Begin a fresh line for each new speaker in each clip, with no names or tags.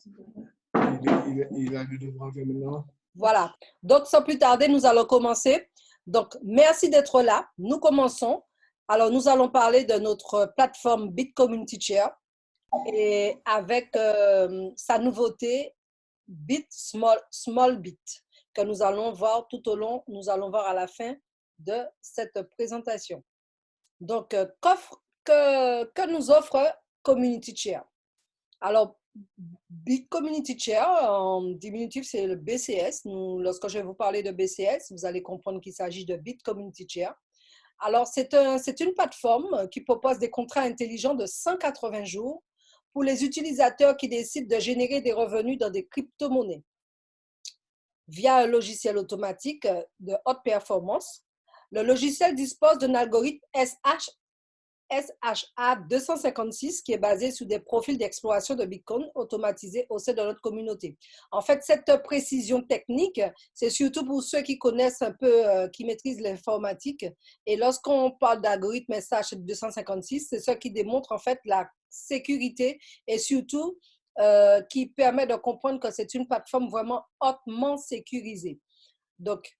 Il a le devoir maintenant.
Voilà. Donc, sans plus tarder, nous allons commencer. Donc, merci d'être là. Nous commençons. Alors, nous allons parler de notre plateforme Bit Community Chair et avec sa nouveauté Bit Small Bit que nous allons voir tout au long, nous allons voir à la fin de cette présentation. Donc, que nous offre Community Chair? Alors, Bit Community Chair, en diminutif, c'est le BCS. Lorsque je vais vous parler de BCS, vous allez comprendre qu'il s'agit de Bit Community Chair. Alors, c'est une plateforme qui propose des contrats intelligents de 180 jours pour les utilisateurs qui décident de générer des revenus dans des crypto-monnaies via un logiciel automatique de haute performance. Le logiciel dispose d'un algorithme SHA-256 qui est basé sur des profils d'exploration de Bitcoin automatisés au sein de notre communauté. En fait, cette précision technique, c'est surtout pour ceux qui connaissent un peu, qui maîtrisent l'informatique. Et lorsqu'on parle d'algorithme SHA-256, c'est ça qui démontre en fait la sécurité et surtout qui permet de comprendre que c'est une plateforme vraiment hautement sécurisée. Donc,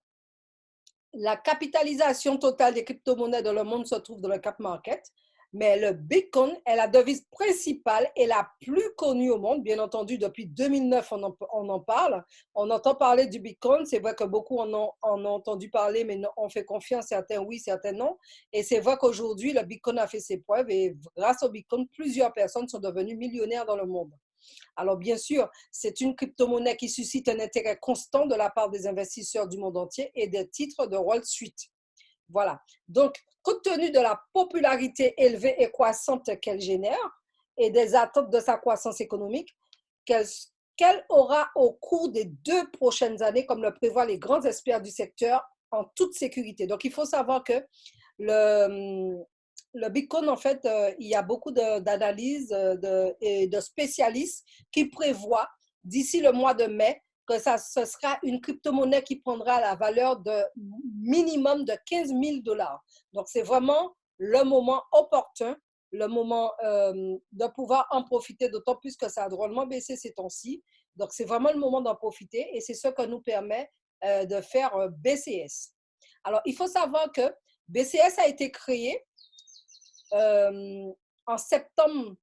la capitalisation totale des crypto-monnaies dans le monde se trouve dans le cap market, mais le Bitcoin est la devise principale et la plus connue au monde. Bien entendu, depuis 2009, on en parle. On entend parler du Bitcoin. C'est vrai que beaucoup en ont entendu parler, mais on fait confiance. Certains oui, certains non. Et c'est vrai qu'aujourd'hui, le Bitcoin a fait ses preuves et grâce au Bitcoin, plusieurs personnes sont devenues millionnaires dans le monde. Alors, bien sûr, c'est une crypto-monnaie qui suscite un intérêt constant de la part des investisseurs du monde entier et des titres de Wall Street. Voilà. Donc, compte tenu de la popularité élevée et croissante qu'elle génère et des attentes de sa croissance économique, qu'elle aura au cours des 2 prochaines années, comme le prévoient les grands experts du secteur, en toute sécurité. Donc, il faut savoir que le Bitcoin, en fait, il y a beaucoup d'analyses et de spécialistes qui prévoient d'ici le mois de mai que ce sera une crypto-monnaie qui prendra la valeur de minimum de 15 000 $. Donc, c'est vraiment le moment opportun, le moment de pouvoir en profiter, d'autant plus que ça a drôlement baissé ces temps-ci. Donc, c'est vraiment le moment d'en profiter et c'est ce que nous permet de faire BCS. Alors, il faut savoir que BCS a été créé en septembre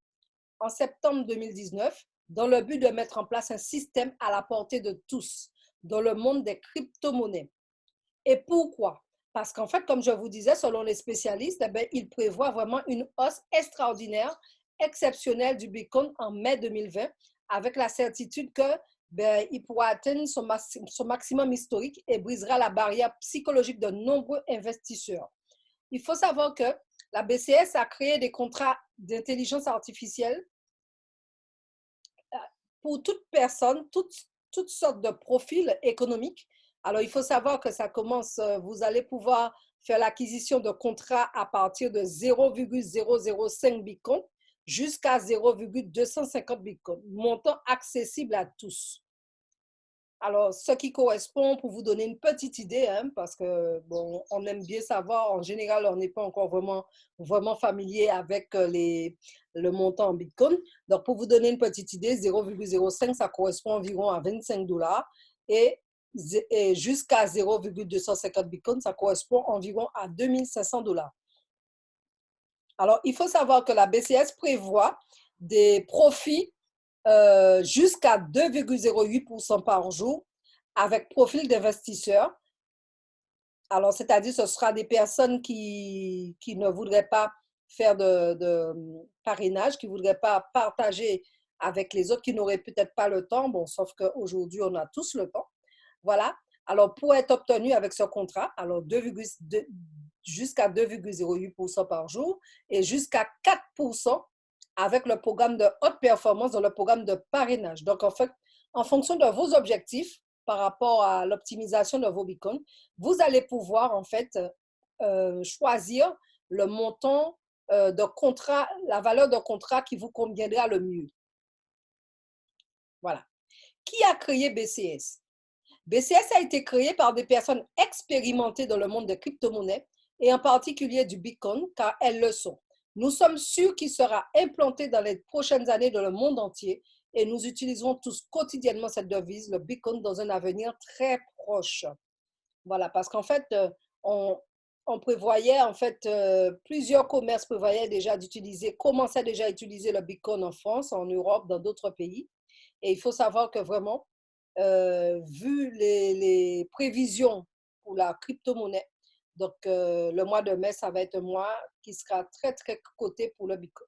2019 dans le but de mettre en place un système à la portée de tous dans le monde des crypto-monnaies. Et pourquoi? Parce qu'en fait, comme je vous disais, selon les spécialistes, il prévoit vraiment une hausse extraordinaire, exceptionnelle du Bitcoin en mai 2020, avec la certitude que il pourra atteindre son maximum historique et brisera la barrière psychologique de nombreux investisseurs. Il faut savoir que la BCS a créé des contrats d'intelligence artificielle pour toute personne, toutes sortes de profils économiques. Alors, il faut savoir que ça commence, vous allez pouvoir faire l'acquisition de contrats à partir de 0,005 Bitcoin jusqu'à 0,250 Bitcoin, montant accessible à tous. Alors, ce qui correspond, pour vous donner une petite idée, hein, parce que bon, on aime bien savoir, en général, on n'est pas encore vraiment familier avec le montant en Bitcoin. Donc, pour vous donner une petite idée, 0,05, ça correspond environ à 25 $ et jusqu'à 0,250 Bitcoin, ça correspond environ à 2500 $. Alors, il faut savoir que la BCS prévoit des profits jusqu'à 2,08% par jour avec profil d'investisseur. Alors, c'est-à-dire ce sera des personnes qui ne voudraient pas faire de parrainage, qui ne voudraient pas partager avec les autres, qui n'auraient peut-être pas le temps. Bon, sauf qu'aujourd'hui, on a tous le temps. Voilà. Alors, pour être obtenu avec ce contrat, alors jusqu'à 2,08% par jour et jusqu'à 4% avec le programme de haute performance dans le programme de parrainage. Donc, en fait, en fonction de vos objectifs par rapport à l'optimisation de vos bitcoins, vous allez pouvoir, en fait, choisir le montant de contrat, la valeur de contrat qui vous conviendra le mieux. Voilà. Qui a créé BCS? BCS a été créé par des personnes expérimentées dans le monde des crypto-monnaies et en particulier du Bitcoin, car elles le sont. Nous sommes sûrs qu'il sera implanté dans les prochaines années dans le monde entier et nous utiliserons tous quotidiennement cette devise, le Bitcoin, dans un avenir très proche. Voilà, parce qu'en fait, on prévoyait, en fait, plusieurs commerces prévoyaient déjà d'utiliser, commençaient déjà à utiliser le Bitcoin en France, en Europe, dans d'autres pays. Et il faut savoir que vraiment, vu les prévisions pour la crypto-monnaie, donc le mois de mai, ça va être un mois qui sera très, très coté pour le Bitcoin.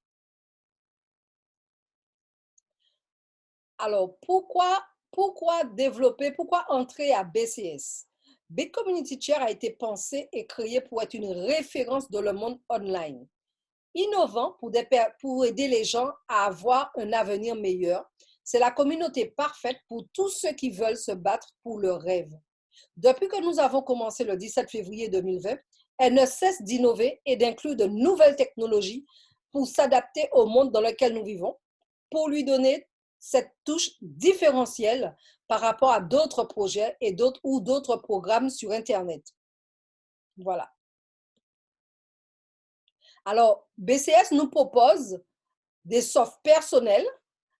Alors, pourquoi développer, pourquoi entrer à BCS? Bitcommunity Chair a été pensé et créé pour être une référence dans le monde online, innovant pour aider les gens à avoir un avenir meilleur. C'est la communauté parfaite pour tous ceux qui veulent se battre pour leur rêve. Depuis que nous avons commencé le 17 février 2020, elle ne cesse d'innover et d'inclure de nouvelles technologies pour s'adapter au monde dans lequel nous vivons, pour lui donner cette touche différentielle par rapport à d'autres projets et d'autres programmes sur Internet. Voilà. Alors, BCS nous propose des softs personnels.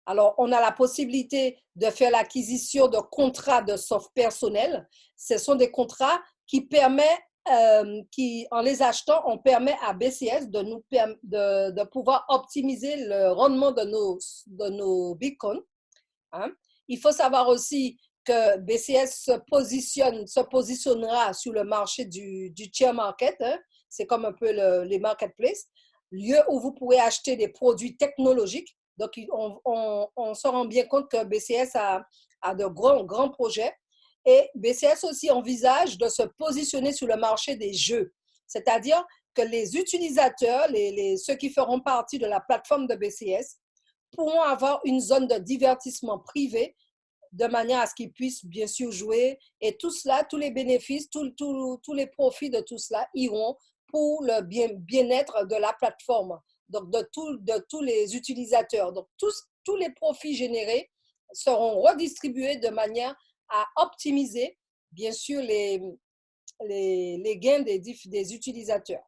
Alors, on a la possibilité de faire l'acquisition de contrats de soft personnels. Ce sont des contrats qui permettent, en les achetant, on permet à BCS de pouvoir optimiser le rendement de nos bitcoins. Hein. Il faut savoir aussi que BCS se positionnera sur le marché du share market. Hein. C'est comme un peu les marketplaces, lieu où vous pourrez acheter des produits technologiques. Donc, on se rend bien compte que BCS a de grands projets. Et BCS aussi envisage de se positionner sur le marché des jeux. C'est-à-dire que les utilisateurs, ceux qui feront partie de la plateforme de BCS, pourront avoir une zone de divertissement privée de manière à ce qu'ils puissent bien sûr jouer. Et tout cela, tous les bénéfices, tous les profits de tout cela iront pour le bien-être de la plateforme, donc de tous les utilisateurs. Donc, tous les profits générés seront redistribués de manière à optimiser, bien sûr, les gains des utilisateurs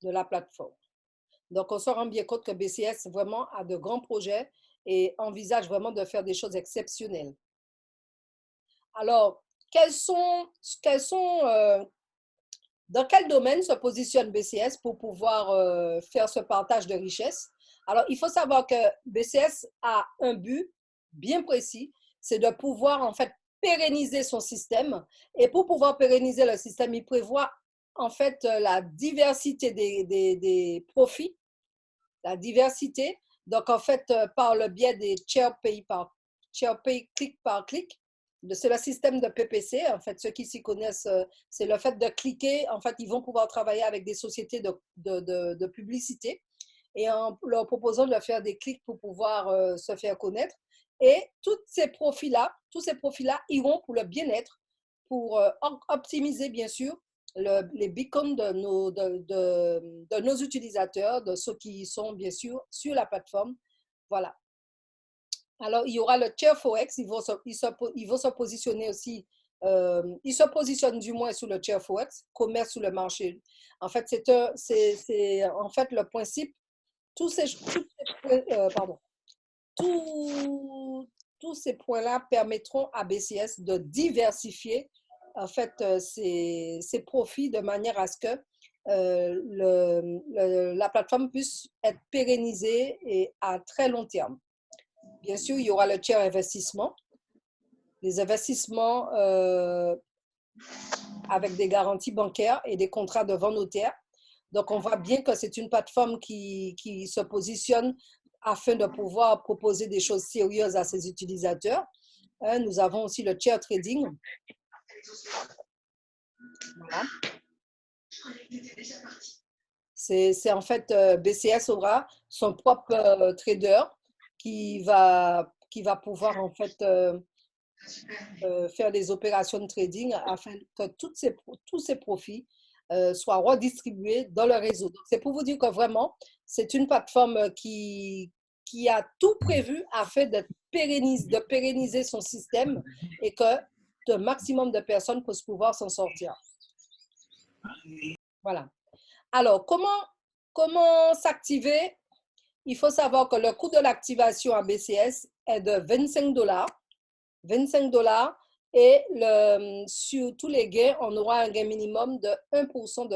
de la plateforme. Donc, on se rend bien compte que BCS vraiment a de grands projets et envisage vraiment de faire des choses exceptionnelles. Alors, dans quel domaine se positionne BCS pour pouvoir faire ce partage de richesses? Alors, il faut savoir que BCS a un but bien précis, c'est de pouvoir en fait pérenniser son système. Et pour pouvoir pérenniser le système, il prévoit en fait la diversité des profits, la diversité. Donc, en fait, par le biais des share pay clic par clic, c'est le système de PPC. En fait, ceux qui s'y connaissent, c'est le fait de cliquer. En fait, ils vont pouvoir travailler avec des sociétés de publicité et en leur proposant de faire des clics pour pouvoir se faire connaître. Et tous ces profils-là iront pour le bien-être, pour optimiser, bien sûr, les beacons de nos utilisateurs, de ceux qui sont bien sûr sur la plateforme. Voilà. Alors, il y aura le Chair Forex, ils vont se positionner aussi, ils se positionnent du moins sur le Chair Forex, commerce sur le marché. En fait, c'est en fait le principe, tous ces points-là permettront à BCS de diversifier en fait ses profits de manière à ce que la plateforme puisse être pérennisée et à très long terme. Bien sûr, il y aura le tiers investissement, les investissements avec des garanties bancaires et des contrats de vente notaire. Donc, on voit bien que c'est une plateforme qui se positionne afin de pouvoir proposer des choses sérieuses à ses utilisateurs. Nous avons aussi le chair trading. Voilà. C'est en fait BCS aura son propre trader qui va pouvoir en fait faire des opérations de trading afin que tous ces profits soient redistribués dans le réseau. C'est pour vous dire que vraiment, c'est une plateforme qui a tout prévu afin de pérenniser son système et que un maximum de personnes puissent pouvoir s'en sortir. Voilà. Alors, comment s'activer? il faut savoir que le coût de l'activation à BCS est de 25 $. 25 $. Et sur tous les gains, on aura un gain minimum de 1%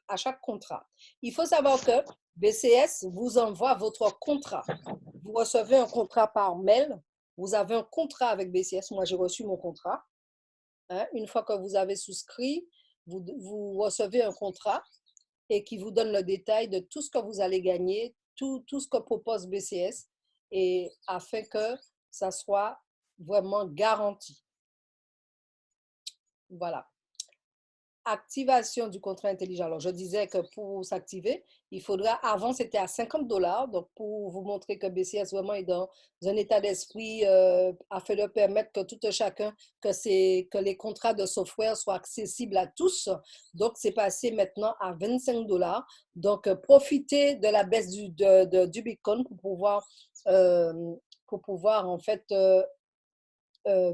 à chaque contrat. Il faut savoir que BCS vous envoie votre contrat. Vous recevez un contrat par mail. Vous avez un contrat avec BCS. Moi, j'ai reçu mon contrat. Une fois que vous avez souscrit, vous recevez un contrat et qui vous donne le détail de tout ce que vous allez gagner, tout ce que propose BCS, et afin que ça soit vraiment garanti. Voilà. Activation du contrat intelligent. Alors, je disais que pour s'activer, il faudra, avant c'était à 50 $, donc pour vous montrer que BCS vraiment est dans un état d'esprit afin de permettre que tout un chacun, que les contrats de software soient accessibles à tous. Donc, c'est passé maintenant à 25 $. Donc, profitez de la baisse du Bitcoin pour pouvoir en fait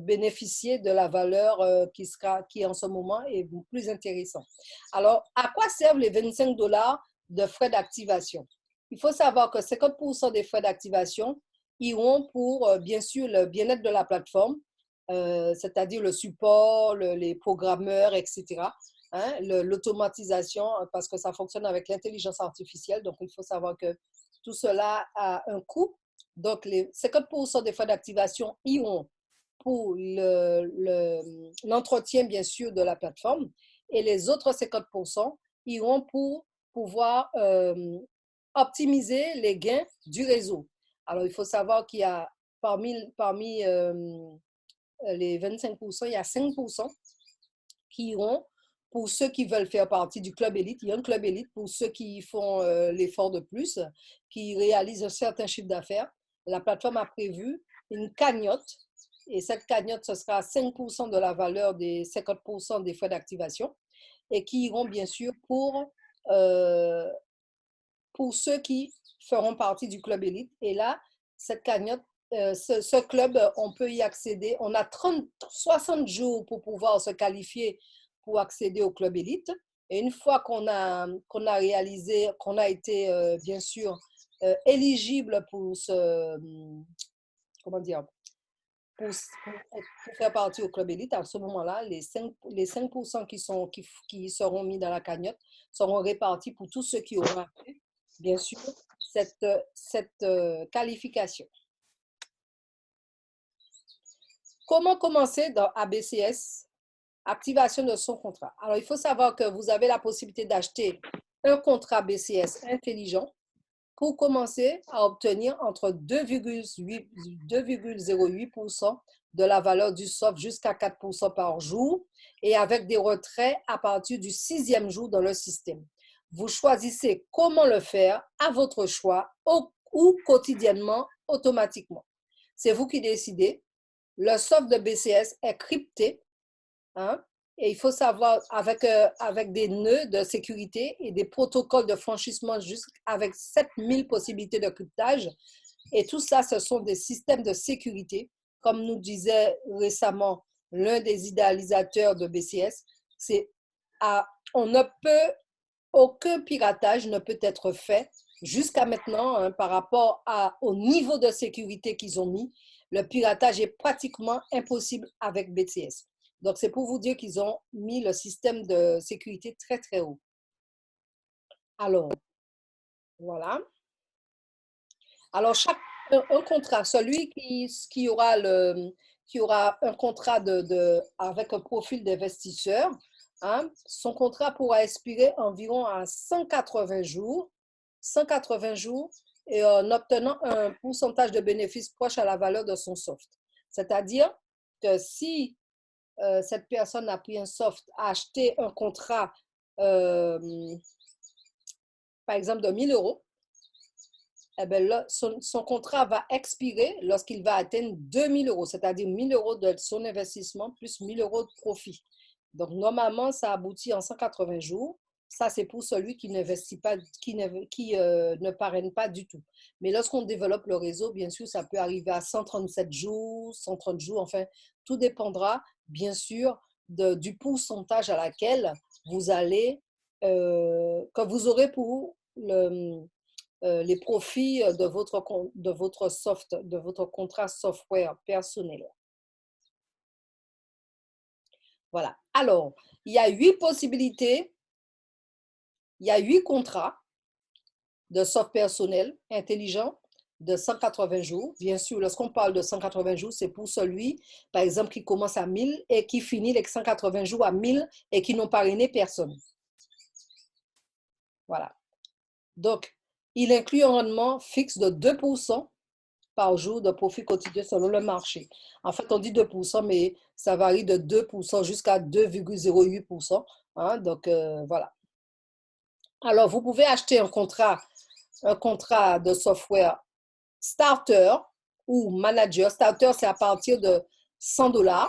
bénéficier de la valeur qui en ce moment est plus intéressant. Alors, à quoi servent les 25 $ de frais d'activation? Il faut savoir que 50% des frais d'activation iront pour, bien sûr, le bien-être de la plateforme, c'est-à-dire le support, les programmeurs, etc. L'automatisation, parce que ça fonctionne avec l'intelligence artificielle. Donc, il faut savoir que tout cela a un coût. Donc, les 50% des frais d'activation iront pour l'entretien, bien sûr, de la plateforme, et les autres 50% iront pour pouvoir optimiser les gains du réseau. Alors, il faut savoir qu'il y a parmi les 25%, il y a 5% qui iront pour ceux qui veulent faire partie du club élite. Il y a un club élite pour ceux qui font l'effort de plus, qui réalisent un certain chiffre d'affaires. La plateforme a prévu une cagnotte, et cette cagnotte, ce sera 5% de la valeur des 50% des frais d'activation, et qui iront bien sûr pour ceux qui feront partie du club élite. Et là, cette cagnotte, ce club, on peut y accéder. On a 60 jours pour pouvoir se qualifier pour accéder au club élite. Et une fois qu'on a réalisé, qu'on a été bien sûr éligible pour comment dire, pour faire partie au club élite, à ce moment-là, les 5% qui seront mis dans la cagnotte seront répartis pour tous ceux qui auront fait, bien sûr, cette qualification. Comment commencer dans ABCS? Activation de son contrat. Alors, il faut savoir que vous avez la possibilité d'acheter un contrat BCS intelligent pour commencer à obtenir entre 2,08% de la valeur du soft jusqu'à 4% par jour, et avec des retraits à partir du 6e jour dans le système. Vous choisissez comment le faire à votre choix ou quotidiennement, automatiquement. C'est vous qui décidez. Le soft de BCS est crypté, et il faut savoir, avec des nœuds de sécurité et des protocoles de franchissement avec 7000 possibilités de cryptage. Et tout ça, ce sont des systèmes de sécurité. Comme nous disait récemment l'un des idéalisateurs de BCS, aucun piratage ne peut être fait jusqu'à maintenant par rapport au niveau de sécurité qu'ils ont mis. Le piratage est pratiquement impossible avec BCS. Donc, c'est pour vous dire qu'ils ont mis le système de sécurité très, très haut. Alors, voilà. Alors, un contrat, celui qui aura un contrat avec un profil d'investisseur, son contrat pourra expirer environ à 180 jours, et en obtenant un pourcentage de bénéfice proche à la valeur de son soft. C'est-à-dire que si cette personne a pris un soft, a acheté un contrat, par exemple, de 1000 €, eh bien là, son contrat va expirer lorsqu'il va atteindre 2000 €, c'est-à-dire 1000 € de son investissement plus 1000 € de profit. Donc, normalement, ça aboutit en 180 jours. Ça, c'est pour celui qui n'investit pas, qui ne parraine pas du tout. Mais lorsqu'on développe le réseau, bien sûr, ça peut arriver à 137 jours, 130 jours, enfin, tout dépendra, bien sûr, du pourcentage à laquelle vous allez, que vous aurez pour les profits de votre contrat software personnel. Voilà. Alors, il y a 8 possibilités, il y a 8 contrats de soft personnel intelligent de 180 jours. Bien sûr, lorsqu'on parle de 180 jours, c'est pour celui, par exemple, qui commence à 1000 et qui finit les 180 jours à 1000 et qui n'ont parrainé personne. Voilà. Donc, il inclut un rendement fixe de 2% par jour de profit quotidien selon le marché. En fait, on dit 2%, mais ça varie de 2% jusqu'à 2,08%. Hein, donc, voilà. Alors, vous pouvez acheter un contrat de software starter ou manager. Starter, c'est à partir de 100 $.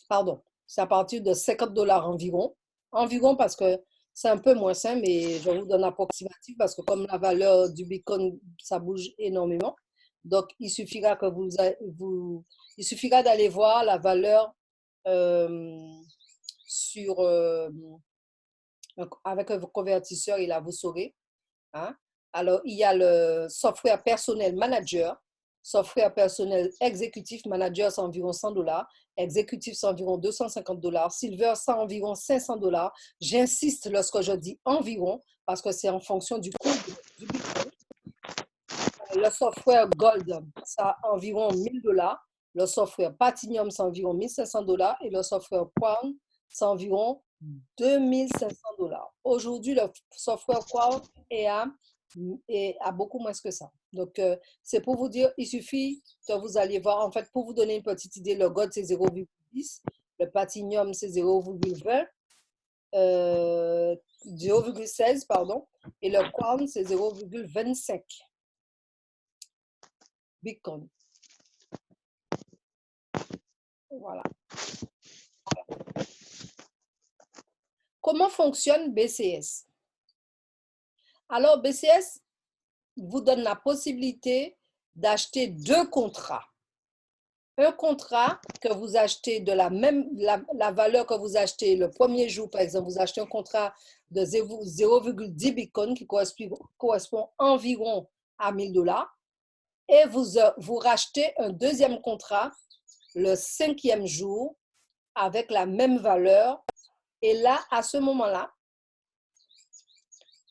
Pardon, c'est à partir de 50 $ environ. Environ parce que c'est un peu moins simple, mais je vous donne approximatif parce que comme la valeur du Bitcoin, ça bouge énormément. Donc, il suffira que il suffira d'aller voir la valeur avec un convertisseur et là, vous saurez. Hein? Alors, il y a le software personnel manager. Software personnel exécutif manager, c'est environ 100 $. Exécutif, c'est environ 250 $. Silver, c'est environ 500 $. J'insiste lorsque je dis environ, parce que c'est en fonction du coût du Bitcoin. Le software Gold, ça a environ 1000 $. Le software Platinum, c'est environ 1500 $. Et le software Crown, c'est environ 2500 $. Aujourd'hui, le software Crown est à beaucoup moins que ça. Donc, c'est pour vous dire, il suffit que vous alliez voir, en fait, pour vous donner une petite idée, le Gold, c'est 0,10, le Platinum, c'est 0,20, 0,16, pardon, et le Crown, c'est 0,25 Bitcoin. Voilà. Comment fonctionne BCS? Alors, BCS vous donne la possibilité d'acheter 2 contrats. Un contrat que vous achetez de la valeur que vous achetez le premier jour, par exemple, vous achetez un contrat de 0,10 Bitcoin qui correspond environ à 1000 $. Et vous rachetez un deuxième contrat le 5e jour avec la même valeur. Et là, à ce moment-là,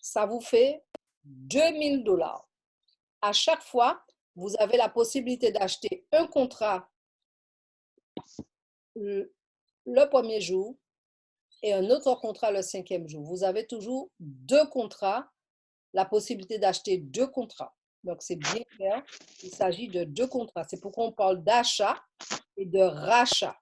ça vous fait 2000 $. À chaque fois, vous avez la possibilité d'acheter un contrat le premier jour et un autre contrat le 5e jour. Vous avez toujours 2 contrats, la possibilité d'acheter 2 contrats. Donc, c'est bien clair. Il s'agit de 2 contrats. C'est pourquoi on parle d'achat et de rachat.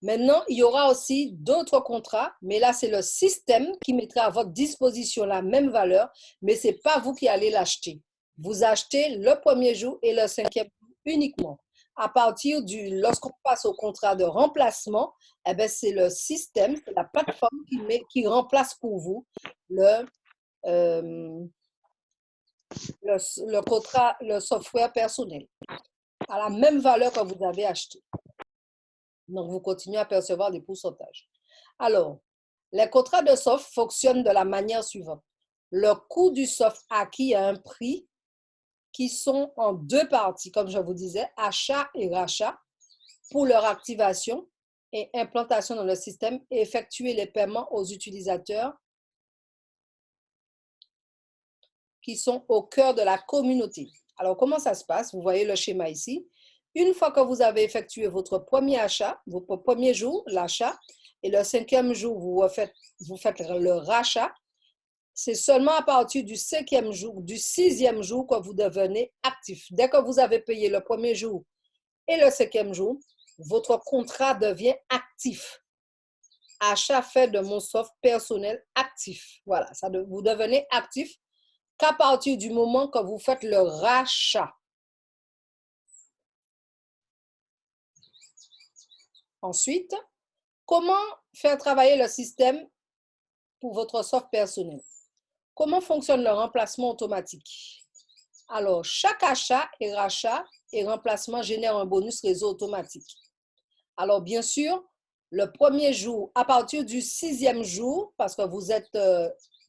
Maintenant, il y aura aussi d'autres contrats, mais là, c'est le système qui mettra à votre disposition la même valeur, mais ce n'est pas vous qui allez l'acheter. Vous achetez le premier jour et le 5e jour uniquement. À partir lorsqu'on passe au contrat de remplacement, eh bien, c'est le système, c'est la plateforme qui remplace pour vous le contrat, le software personnel, à la même valeur que vous avez acheté. Donc, vous continuez à percevoir des pourcentages. Alors, les contrats de soft fonctionnent de la manière suivante. Le coût du soft acquis a un prix qui sont en 2 parties, comme je vous disais, achat et rachat, pour leur activation et implantation dans le système et effectuer les paiements aux utilisateurs qui sont au cœur de la communauté. Alors, comment ça se passe? Vous voyez le schéma ici. Une fois que vous avez effectué votre premier achat, votre premier jour, l'achat, et le 5e jour, vous faites le rachat, c'est seulement à partir du 5e jour, du 6e jour que vous devenez actif. Dès que vous avez payé le premier jour et le 5e jour, votre contrat devient actif. Achat fait de mon soft personnel actif. Voilà, vous devenez actif qu'à partir du moment que vous faites le rachat. Ensuite, comment faire travailler le système pour votre soft personnel? Comment fonctionne le remplacement automatique? Alors, chaque achat et rachat et remplacement génère un bonus réseau automatique. Alors, bien sûr, le premier jour, à partir du 6e jour, parce que vous êtes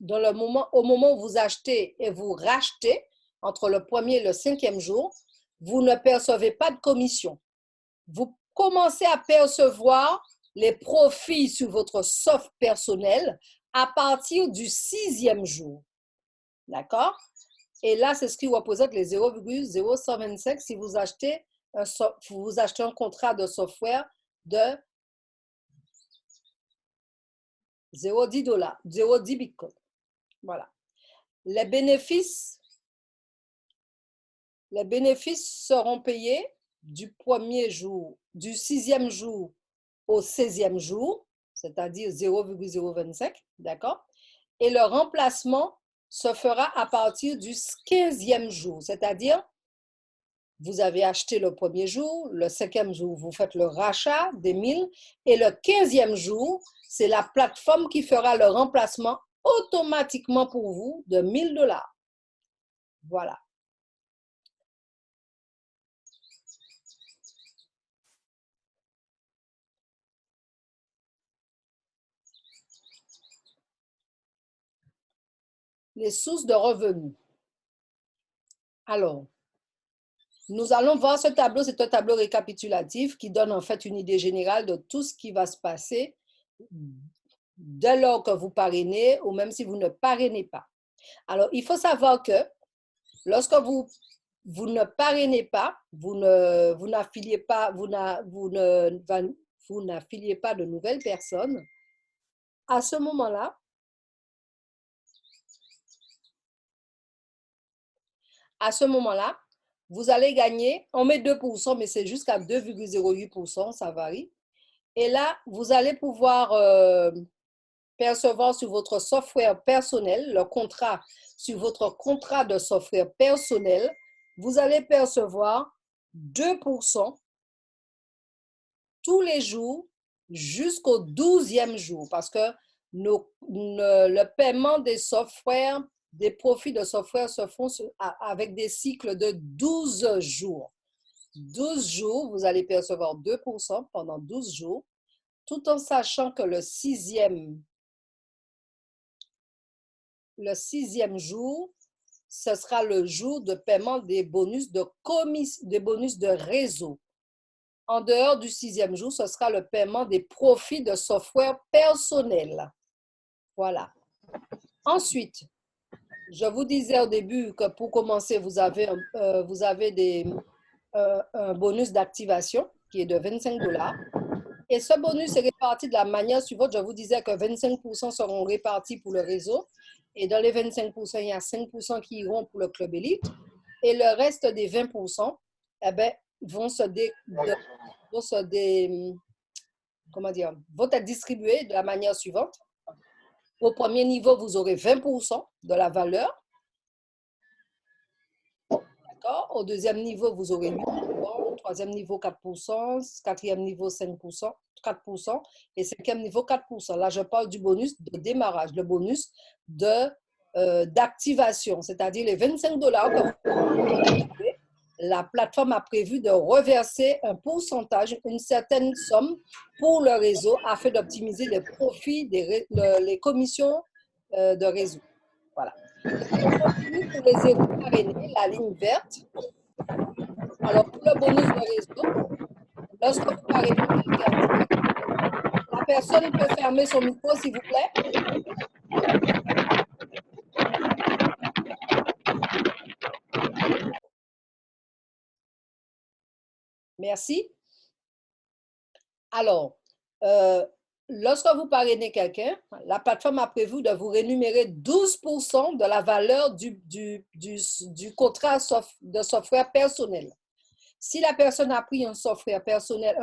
au moment où vous achetez et vous rachetez, entre le premier et le 5e jour, vous ne percevez pas de commission. Vous commencez à percevoir les profits sur votre soft personnel à partir du 6e jour. D'accord? Et là, c'est ce qui représente les 0,0125 si vous achetez un contrat de software de 0,10 $, 0,10 Bitcoin. Voilà. Les bénéfices seront payés du 1er jour, du 6e jour au 16e jour, c'est-à-dire 0,025, d'accord? Et le remplacement se fera à partir du 15e jour, c'est-à-dire vous avez acheté le 1er jour, le 5e jour, vous faites le rachat des 1000 et le 15e jour, c'est la plateforme qui fera le remplacement automatiquement pour vous de 1000 $. Voilà. Les sources de revenus. Alors, nous allons voir ce tableau, c'est un tableau récapitulatif qui donne en fait une idée générale de tout ce qui va se passer dès lors que vous parrainez ou même si vous ne parrainez pas. Alors, il faut savoir que lorsque vous ne parrainez pas, vous n'affiliez pas, vous n'affiliez pas de nouvelles personnes, à ce moment-là, vous allez gagner, on met 2%, mais c'est jusqu'à 2,08%, ça varie. Et là, vous allez pouvoir percevoir sur votre software personnel, le contrat, sur votre contrat de software personnel, vous allez percevoir 2% tous les jours jusqu'au 12e jour parce que le paiement des softwares, des profits de software se font avec des cycles de 12 jours. 12 jours, vous allez percevoir 2% pendant 12 jours, tout en sachant que le sixième jour, ce sera le jour de paiement des bonus de réseau. En dehors du 6e jour, ce sera le paiement des profits de software personnel. Voilà. Ensuite, je vous disais au début que pour commencer, vous avez un bonus d'activation qui est de 25 $. Et ce bonus est réparti de la manière suivante. Je vous disais que 25% seront répartis pour le réseau. Et dans les 25%, il y a 5% qui iront pour le club élite. Et le reste des 20%, eh bien, vont être distribués de la manière suivante. Au premier niveau, vous aurez 20% de la valeur. D'accord? Au deuxième niveau, vous aurez 8%, troisième niveau 4%, quatrième niveau 5%, 4% et cinquième niveau 4%. Là, je parle du bonus de démarrage, le bonus d'activation, c'est-à-dire les 25 $ que vous avez. La plateforme a prévu de reverser un pourcentage, une certaine somme pour le réseau afin d'optimiser les profits, les commissions de réseau. Voilà. Pour les zéros parrainés, la ligne verte. Alors, pour le bonus de réseau, lorsque vous parrainez quelqu'un, la personne peut fermer son micro, s'il vous plaît. Merci. Alors, lorsque vous parrainez quelqu'un, la plateforme a prévu de vous rémunérer 12% de la valeur du contrat de software personnel. Si la personne a pris un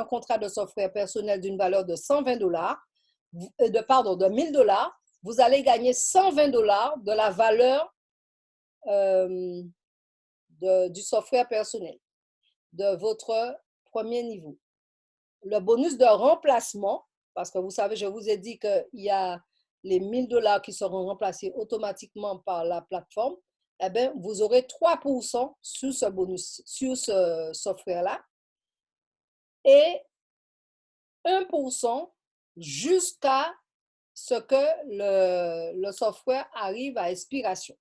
contrat de software personnel d'une valeur de 120 $, de 1000 $, vous allez gagner 120 $ de la valeur du software personnel de votre premier niveau. Le bonus de remplacement, parce que vous savez, je vous ai dit qu'il y a les 1000 $ qui seront remplacés automatiquement par la plateforme, eh bien, vous aurez 3% sur ce bonus, sur ce software-là et 1% jusqu'à ce que le software arrive à expiration.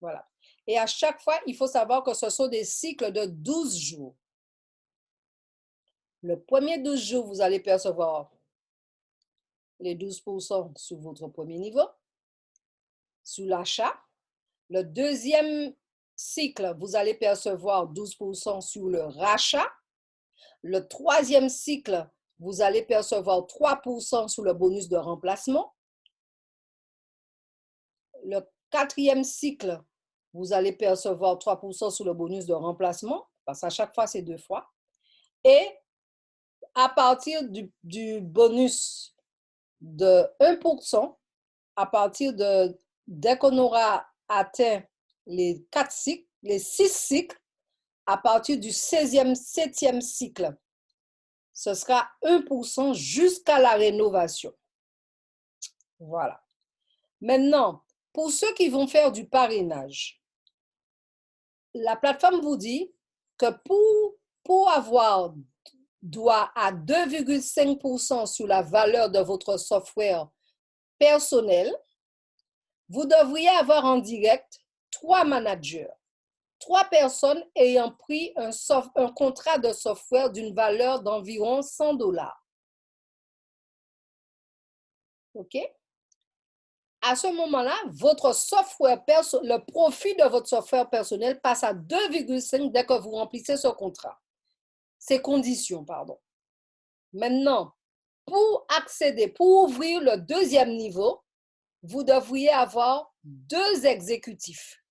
Voilà. Et à chaque fois, il faut savoir que ce sont des cycles de 12 jours. Le premier 12 jours, vous allez percevoir les 12% sur votre premier niveau, sur l'achat. Le deuxième cycle, vous allez percevoir 12% sur le rachat. Le troisième cycle, vous allez percevoir 3% sur le bonus de remplacement. Le quatrième cycle, vous allez percevoir 3% sur le bonus de remplacement, parce qu'à chaque fois, c'est 2 fois. Et à partir du bonus de 1%, à partir de, dès qu'on aura atteint les 4 cycles, les 6 cycles, à partir du 7e cycle, ce sera 1% jusqu'à la rénovation. Voilà. Maintenant, pour ceux qui vont faire du parrainage, la plateforme vous dit que pour avoir droit à 2,5% sur la valeur de votre software personnel, vous devriez avoir en direct 3 managers, 3 personnes ayant pris un contrat de software d'une valeur d'environ 100 $. OK? À ce moment-là, votre software le profit de votre software personnel passe à 2,5 dès que vous remplissez ce contrat. Ces conditions, pardon. Maintenant, pour accéder, pour ouvrir le deuxième niveau, vous devriez avoir 2 exécutifs.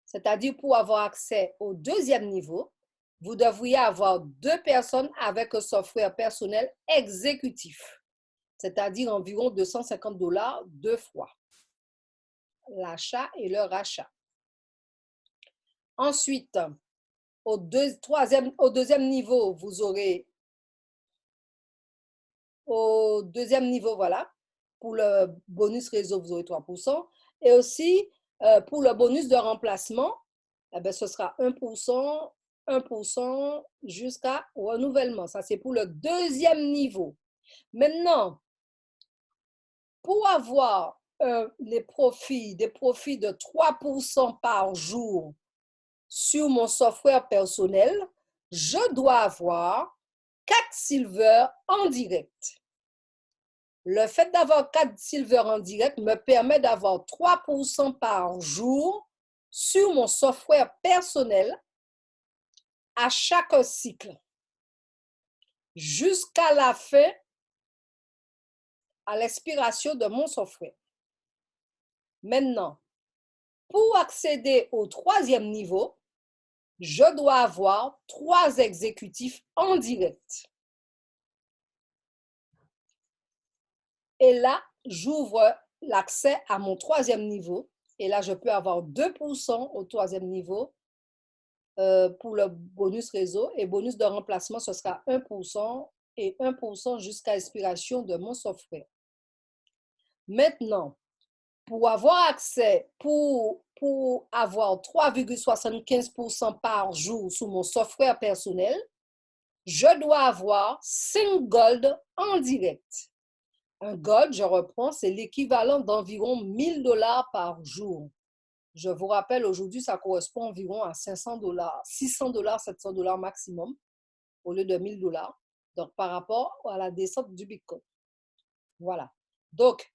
C'est-à-dire, pour avoir accès au deuxième niveau, vous devriez avoir 2 personnes avec un software personnel exécutif. C'est-à-dire environ 250 $ 2 fois l'achat et le rachat. Ensuite, au deuxième niveau, vous aurez, au deuxième niveau, voilà, pour le bonus réseau, vous aurez 3%. Et aussi, pour le bonus de remplacement, eh bien, ce sera 1%, 1% jusqu'à renouvellement. Ça, c'est pour le deuxième niveau. Maintenant, pour avoir des profits de 3% par jour sur mon software personnel, je dois avoir 4 silver en direct. Le fait d'avoir 4 silver en direct me permet d'avoir 3% par jour sur mon software personnel à chaque cycle, jusqu'à la fin, à l'expiration de mon software. Maintenant, pour accéder au troisième niveau, je dois avoir 3 exécutifs en direct. Et là, j'ouvre l'accès à mon troisième niveau. Et là, je peux avoir 2% au troisième niveau pour le bonus réseau. Et bonus de remplacement, ce sera 1% et 1% jusqu'à expiration de mon software. Maintenant, pour avoir accès, pour avoir 3,75% par jour sur mon software personnel, je dois avoir 5 gold en direct. Un gold, je reprends, c'est l'équivalent d'environ 1 000 $ par jour. Je vous rappelle, aujourd'hui, ça correspond environ à 500 $, 600 $, 700 $ maximum, au lieu de 1 000 $. Donc, par rapport à la descente du Bitcoin. Voilà. Donc,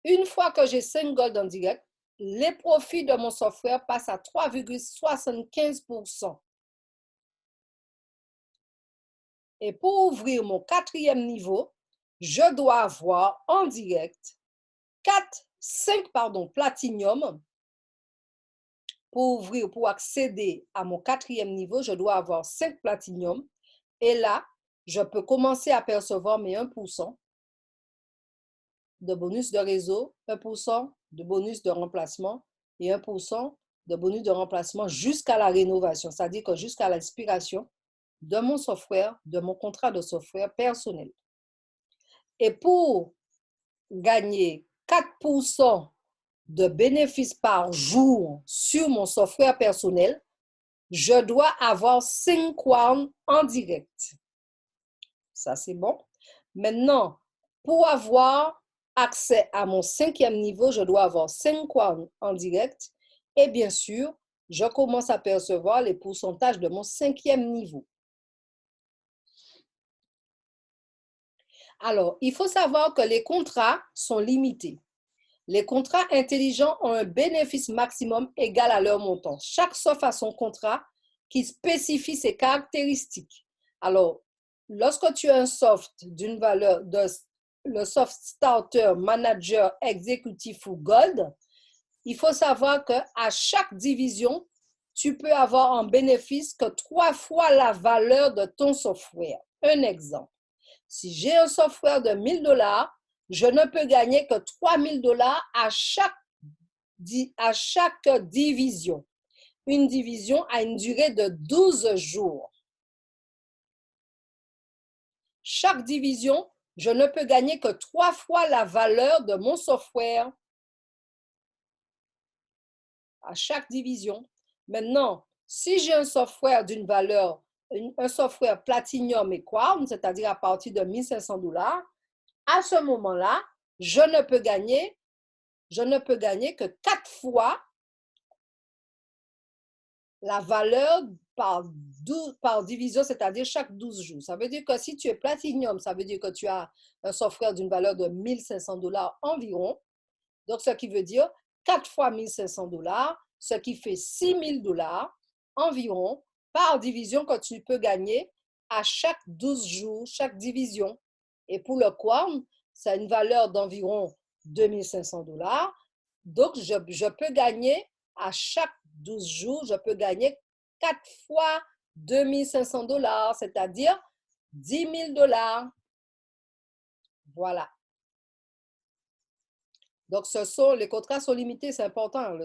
une fois que j'ai 5 gold en direct, les profits de mon software passent à 3,75%. Et pour ouvrir mon quatrième niveau, je dois avoir en direct 5 platinium. Pour accéder à mon quatrième niveau, je dois avoir 5 platinium. Et là, je peux commencer à percevoir mes 1% de bonus de réseau, 1% de bonus de remplacement et 1% de bonus de remplacement jusqu'à la rénovation, c'est-à-dire que jusqu'à l'expiration de mon software, de mon contrat de software personnel. Et pour gagner 4% de bénéfices par jour sur mon software personnel, je dois avoir 5 crowns en direct. Ça, c'est bon. Maintenant, pour avoir accès à mon 5e niveau, je dois avoir 5 quoi en direct. Et bien sûr, je commence à percevoir les pourcentages de mon 5e niveau. Alors, il faut savoir que les contrats sont limités. Les contrats intelligents ont un bénéfice maximum égal à leur montant. Chaque soft a son contrat qui spécifie ses caractéristiques. Alors, lorsque tu as un soft d'une valeur de le soft starter, manager, exécutif ou gold, il faut savoir qu'à chaque division, tu peux avoir en bénéfice que 3 fois la valeur de ton software. Un exemple. Si j'ai un software de 1 000 $, je ne peux gagner que 3 000 $ à chaque division. Une division a une durée de 12 jours. Chaque division, je ne peux gagner que 3 fois la valeur de mon software à chaque division. Maintenant, si j'ai un software d'une valeur, un software Platinum et Quartz, c'est-à-dire à partir de 1 500 $, à ce moment-là, je ne peux gagner que 4 fois la valeur par division, c'est-à-dire chaque 12 jours. Ça veut dire que si tu es Platinum, ça veut dire que tu as un software d'une valeur de 1 500 $ environ. Donc, ce qui veut dire 4 fois 1 500 $, ce qui fait 6 000 $ environ par division que tu peux gagner à chaque 12 jours, chaque division. Et pour le Quam, ça a une valeur d'environ 2 500 $. Donc, je peux gagner à chaque 12 jours, je peux gagner 4 fois 2 500 $, c'est-à-dire 10 000 $. Voilà. Donc, les contrats sont limités, c'est important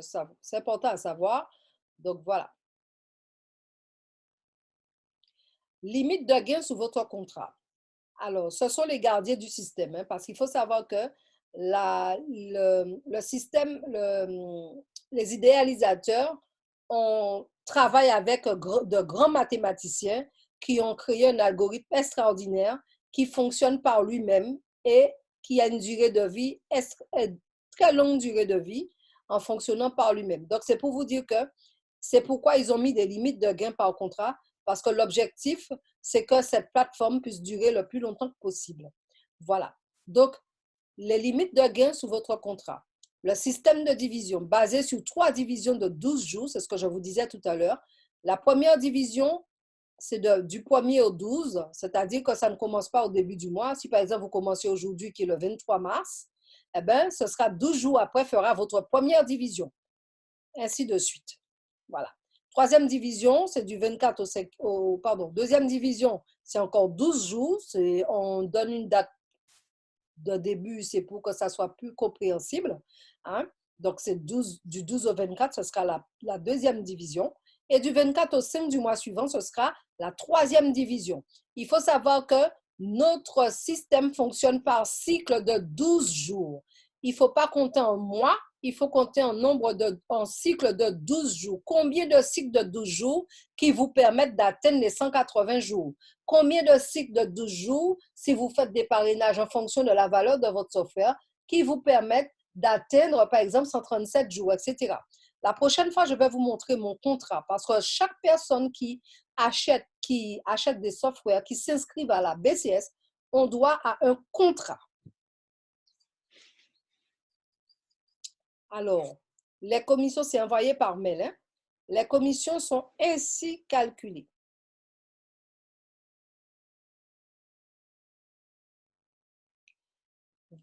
à savoir. Donc, voilà. Limite de gain sous votre contrat. Alors, ce sont les gardiens du système, hein, parce qu'il faut savoir que le système, les idéalisateurs, on travaille avec de grands mathématiciens qui ont créé un algorithme extraordinaire qui fonctionne par lui-même et qui a une durée de vie, très longue durée de vie en fonctionnant par lui-même. Donc, c'est pour vous dire que c'est pourquoi ils ont mis des limites de gain par contrat, parce que l'objectif, c'est que cette plateforme puisse durer le plus longtemps que possible. Voilà. Donc, les limites de gain sous votre contrat. Le système de division basé sur 3 divisions de 12 jours, c'est ce que je vous disais tout à l'heure. La première division, c'est du 1er au 12, c'est-à-dire que ça ne commence pas au début du mois. Si par exemple vous commencez aujourd'hui qui est le 23 mars, eh bien, ce sera 12 jours après fera votre première division. Ainsi de suite. Voilà. Troisième division, c'est du 24 deuxième division, c'est encore 12 jours. On donne une date de début, c'est pour que ça soit plus compréhensible. Hein? Donc, c'est du 12 au 24, ce sera la deuxième division. Et du 24 au 5 du mois suivant, ce sera la troisième division. Il faut savoir que notre système fonctionne par cycle de 12 jours. Il ne faut pas compter en mois, il faut compter en cycle de 12 jours. Combien de cycles de 12 jours qui vous permettent d'atteindre les 180 jours? Combien de cycles de 12 jours si vous faites des parrainages en fonction de la valeur de votre software qui vous permettent d'atteindre, par exemple, 137 jours, etc. La prochaine fois, je vais vous montrer mon contrat parce que chaque personne qui achète des softwares, qui s'inscrivent à la BCS, on doit à un contrat. Alors, les commissions, c'est envoyé par mail. Hein? Les commissions sont ainsi calculées.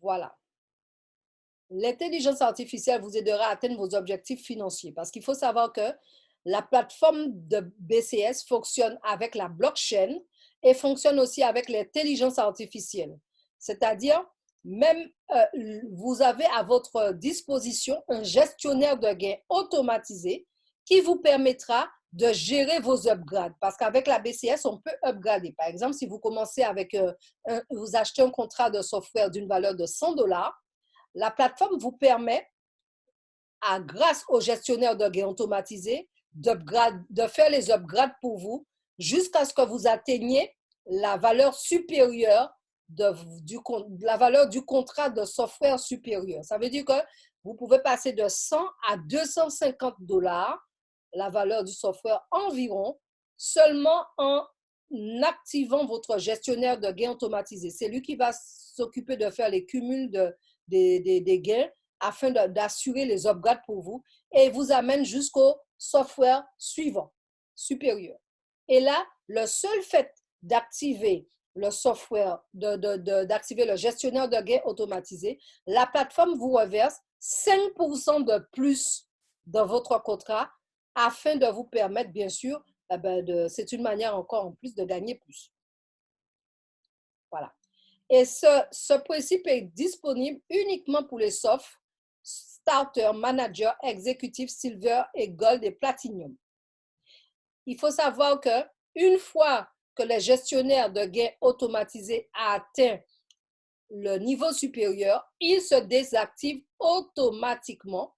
Voilà. L'intelligence artificielle vous aidera à atteindre vos objectifs financiers parce qu'il faut savoir que la plateforme de BCS fonctionne avec la blockchain et fonctionne aussi avec l'intelligence artificielle. C'est-à-dire, même vous avez à votre disposition un gestionnaire de gains automatisé qui vous permettra de gérer vos upgrades. Parce qu'avec la BCS, on peut upgrader. Par exemple, si vous commencez avec, vous achetez un contrat de software d'une valeur de 100 $, la plateforme vous permet, grâce au gestionnaire de gains automatisé, de faire les upgrades pour vous jusqu'à ce que vous atteigniez la valeur supérieure de la valeur du contrat de software supérieur. Ça veut dire que vous pouvez passer de 100 à 250 $, la valeur du software environ, seulement en activant votre gestionnaire de gains automatisé. C'est lui qui va s'occuper de faire les cumuls des gains afin d'assurer les upgrades pour vous et vous amène jusqu'au software suivant, supérieur. Et là, le seul fait d'activer le software, d'activer le gestionnaire de gains automatisé, la plateforme vous reverse 5% de plus dans votre contrat afin de vous permettre, bien sûr, c'est une manière encore en plus de gagner plus. Voilà. Et ce principe est disponible uniquement pour les softs, starter, manager, exécutif, silver et gold et platinum. Il faut savoir que une fois que le gestionnaire de gains automatisé a atteint le niveau supérieur, il se désactive automatiquement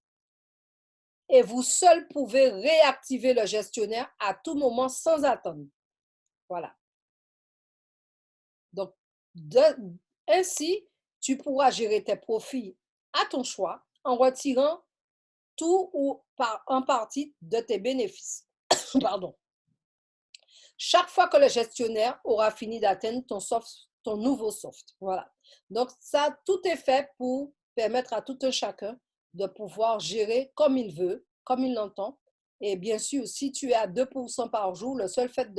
et vous seul pouvez réactiver le gestionnaire à tout moment sans attendre. Voilà. Donc, ainsi, tu pourras gérer tes profits à ton choix en retirant tout ou en partie de tes bénéfices. Pardon. Chaque fois que le gestionnaire aura fini d'atteindre ton nouveau soft. Voilà. Donc, ça, tout est fait pour permettre à tout un chacun de pouvoir gérer comme il veut, comme il l'entend. Et bien sûr, si tu es à 2% par jour, le seul fait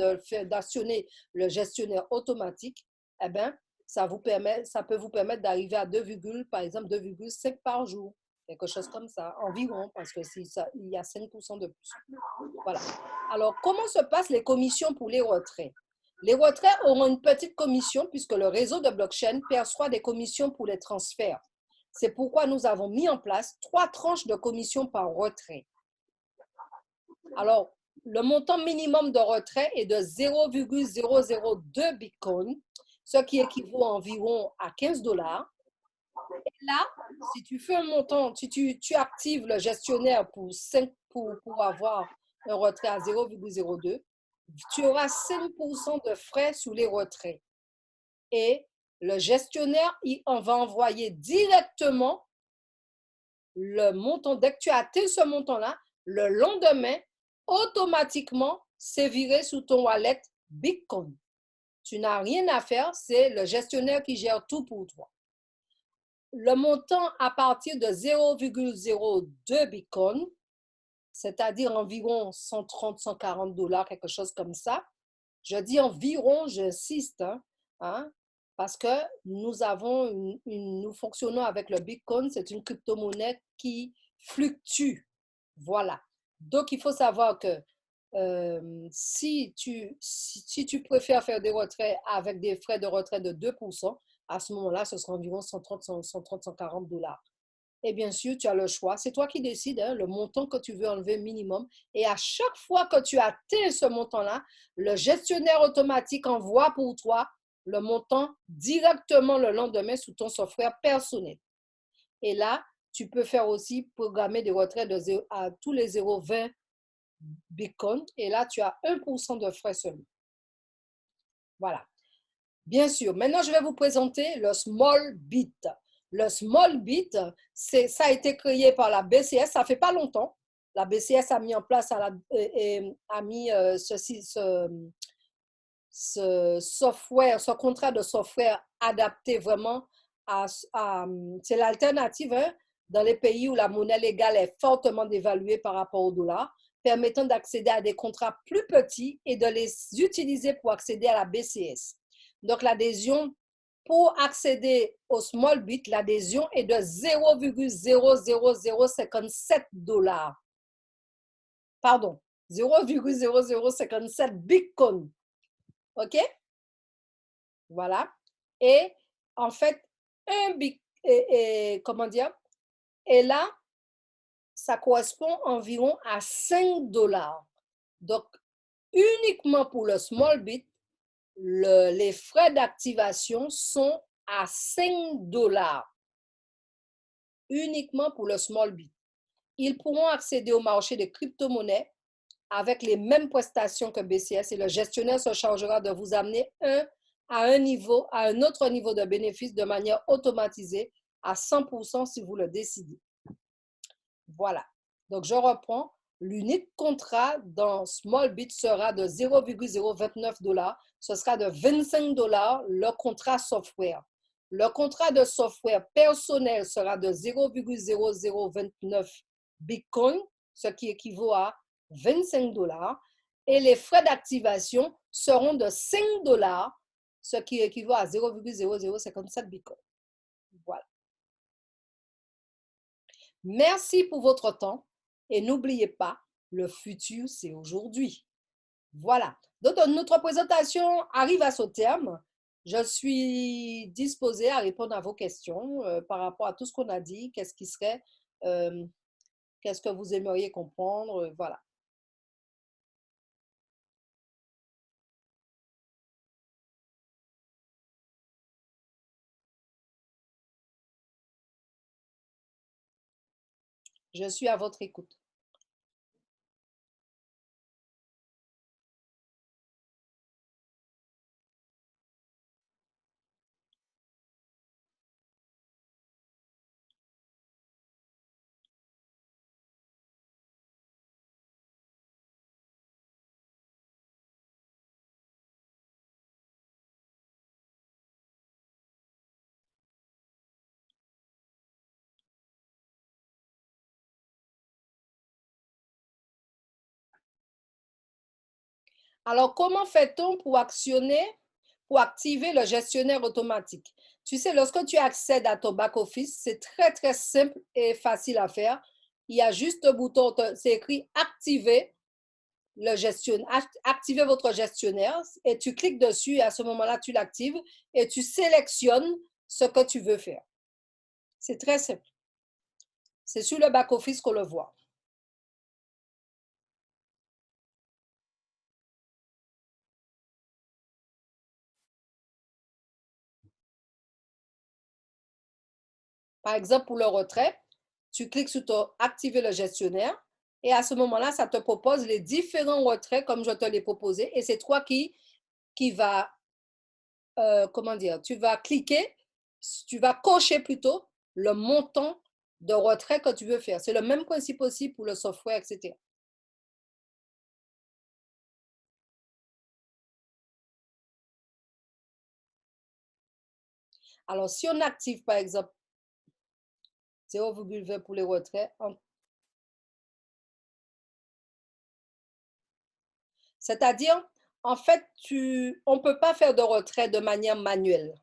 d'actionner le gestionnaire automatique, eh bien, ça peut vous permettre d'arriver à par exemple, 2,5 par jour. Quelque chose comme ça, environ, parce que il y a 5% de plus. Voilà. Alors, comment se passent les commissions pour les retraits? Les retraits auront une petite commission puisque le réseau de blockchain perçoit des commissions pour les transferts. C'est pourquoi nous avons mis en place 3 tranches de commissions par retrait. Alors, le montant minimum de retrait est de 0,002 Bitcoin, ce qui équivaut environ à 15 $. Et là, si tu fais un montant, si tu actives le gestionnaire pour avoir un retrait à 0,02, tu auras 5% de frais sur les retraits. Et le gestionnaire, il va envoyer directement le montant. Dès que tu atteins ce montant-là, le lendemain, automatiquement, c'est viré sous ton wallet Bitcoin. Tu n'as rien à faire, c'est le gestionnaire qui gère tout pour toi. Le montant à partir de 0,02 Bitcoin, c'est-à-dire environ 130, 140 $, quelque chose comme ça. Je dis environ, j'insiste, parce que nous fonctionnons avec le Bitcoin, c'est une crypto-monnaie qui fluctue. Voilà. Donc, il faut savoir que si tu préfères faire des retraits avec des frais de retrait de 2%, à ce moment-là, ce sera environ 130, 140 $. Et bien sûr, tu as le choix. C'est toi qui décides le montant que tu veux enlever minimum. Et à chaque fois que tu atteins ce montant-là, le gestionnaire automatique envoie pour toi le montant directement le lendemain sous ton software personnel. Et là, tu peux faire aussi programmer des retraits à tous les 0,20 Bitcoin. Et là, tu as 1% de frais seulement. Voilà. Bien sûr. Maintenant, je vais vous présenter le Small Bit. Le Small Bit, ça a été créé par la BCS, ça fait pas longtemps. La BCS a mis en place, a mis ce software, ce contrat de software adapté vraiment c'est l'alternative dans les pays où la monnaie légale est fortement dévaluée par rapport au dollar, permettant d'accéder à des contrats plus petits et de les utiliser pour accéder à la BCS. Donc, l'adhésion, pour accéder au Small Bit, l'adhésion est de 0,00057 $. Pardon, 0,0057 Bitcoin. OK? Voilà. Et en fait, comment dire? Et là, ça correspond environ à 5 $. Donc, uniquement pour le Small Bit, les frais d'activation sont à 5 $. Uniquement pour le Small Bit. Ils pourront accéder au marché des crypto-monnaies avec les mêmes prestations que BCS et le gestionnaire se chargera de vous amener à un autre niveau de bénéfice de manière automatisée à 100% si vous le décidez. Voilà. Donc, je reprends. L'unique contrat dans Smallbit sera de 0,029 $. Ce sera de 25 $ le contrat software. Le contrat de software personnel sera de 0,0029 Bitcoin, ce qui équivaut à 25 $. Et les frais d'activation seront de 5 $, ce qui équivaut à 0,0057 Bitcoin. Voilà. Merci pour votre temps et n'oubliez pas, le futur, c'est aujourd'hui. Voilà. Donc, notre présentation arrive à son terme. Je suis disposée à répondre à vos questions par rapport à tout ce qu'on a dit. Qu'est-ce qui serait, qu'est-ce que vous aimeriez comprendre, voilà. Je suis à votre écoute. Alors, comment fait-on pour activer le gestionnaire automatique? Tu sais, lorsque tu accèdes à ton back-office, c'est très, très simple et facile à faire. Il y a juste un bouton, c'est écrit activer le gestionnaire, activer votre gestionnaire et tu cliques dessus et à ce moment-là, tu l'actives et tu sélectionnes ce que tu veux faire. C'est très simple. C'est sur le back-office qu'on le voit. Par exemple, pour le retrait, tu cliques sur activer le gestionnaire et à ce moment-là, ça te propose les différents retraits comme je te l'ai proposé et c'est toi qui va, comment dire, tu vas cliquer, tu vas cocher plutôt le montant de retrait que tu veux faire. C'est le même principe aussi pour le software, etc. Alors, si on active par exemple 0,20 pour les retraits, c'est-à-dire, en fait, on ne peut pas faire de retrait de manière manuelle.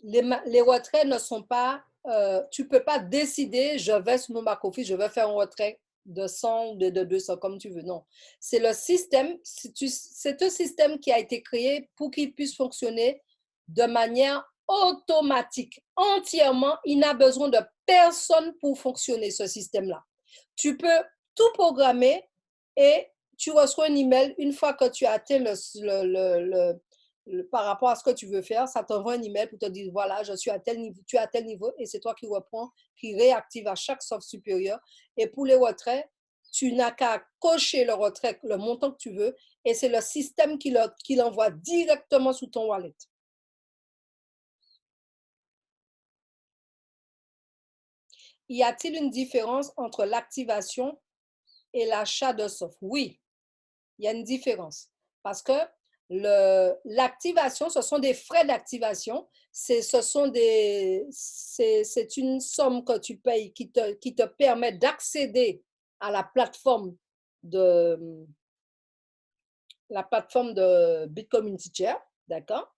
Les retraits ne sont pas, tu ne peux pas décider, je vais sur mon back-office, je vais faire un retrait de 100 ou de 200 comme tu veux. Non, c'est le système, c'est un système qui a été créé pour qu'il puisse fonctionner de manière automatique, entièrement. Il n'a besoin de personne pour fonctionner ce système-là. Tu peux tout programmer et tu reçois un email une fois que tu as atteint par rapport à ce que tu veux faire, ça t'envoie un email pour te dire voilà, je suis à tel niveau, tu es à tel niveau et c'est toi qui reprends, qui réactive à chaque soft supérieur. Et pour les retraits, tu n'as qu'à cocher le retrait, le montant que tu veux et c'est le système qui l'envoie directement sous ton wallet. Y a-t-il une différence entre l'activation et l'achat de soft? Oui, il y a une différence parce que l'activation, ce sont des frais d'activation. C'est une somme que tu payes qui te permet d'accéder à de, la plateforme de Bitcommunity Chair, d'accord?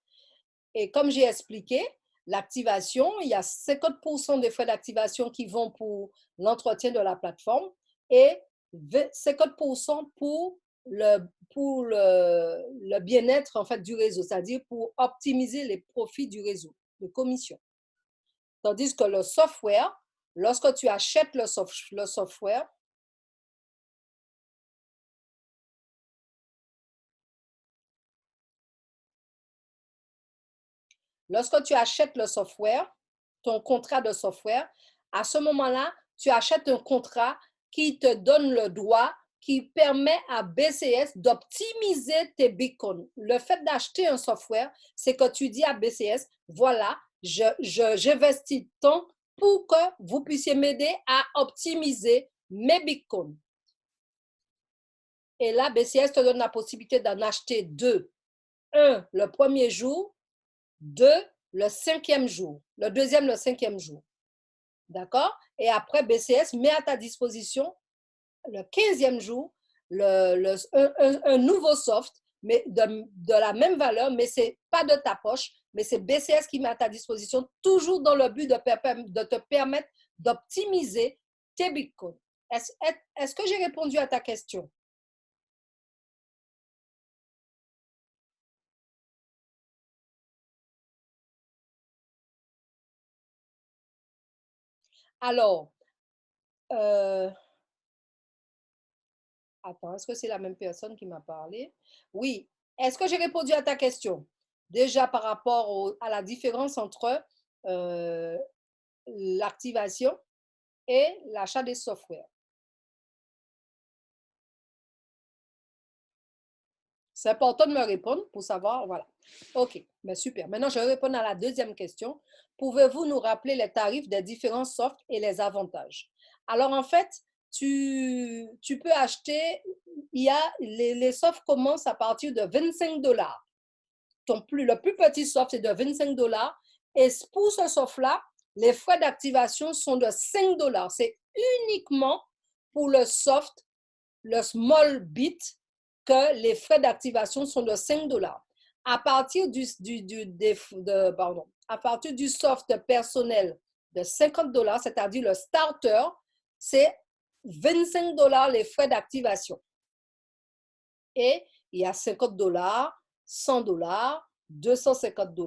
Et comme j'ai expliqué, l'activation, il y a 50% des frais d'activation qui vont pour l'entretien de la plateforme et 50% pour le bien-être en fait, du réseau, c'est-à-dire pour optimiser les profits du réseau, de commission. Tandis que le software, lorsque tu achètes le software, lorsque tu achètes le software, ton contrat de software, à ce moment-là, tu achètes un contrat qui te donne le droit, qui permet à BCS d'optimiser tes bitcoins. Le fait d'acheter un software, c'est que tu dis à BCS, voilà, j'investis tant pour que vous puissiez m'aider à optimiser mes bitcoins. Et là, BCS te donne la possibilité d'en acheter deux. Un, le premier jour, deux, le cinquième jour. Le deuxième, le cinquième jour. D'accord? Et après, BCS met à ta disposition le 15e jour un nouveau soft, mais de la même valeur, mais ce n'est pas de ta poche, mais c'est BCS qui met à ta disposition, toujours dans le but de te permettre d'optimiser tes bitcoins. Est-ce que j'ai répondu à ta question? Alors, attends, est-ce que c'est la même personne qui m'a parlé? Oui. Est-ce que j'ai répondu à ta question? Déjà par rapport à la différence entre l'activation et l'achat des softwares. C'est important de me répondre pour savoir, voilà. OK, ben super. Maintenant, je vais répondre à la deuxième question. Pouvez-vous nous rappeler les tarifs des différents softs et les avantages? Alors, en fait, tu peux acheter, les softs commencent à partir de 25 $. Le plus petit soft, c'est de 25 $. Et pour ce soft-là, les frais d'activation sont de 5 $. C'est uniquement pour le soft, le small bit, que les frais d'activation sont de 5 $. À partir à partir du soft personnel de 50 $, c'est-à-dire le starter, c'est 25 $ les frais d'activation. Et il y a 50 $, 100 $, 250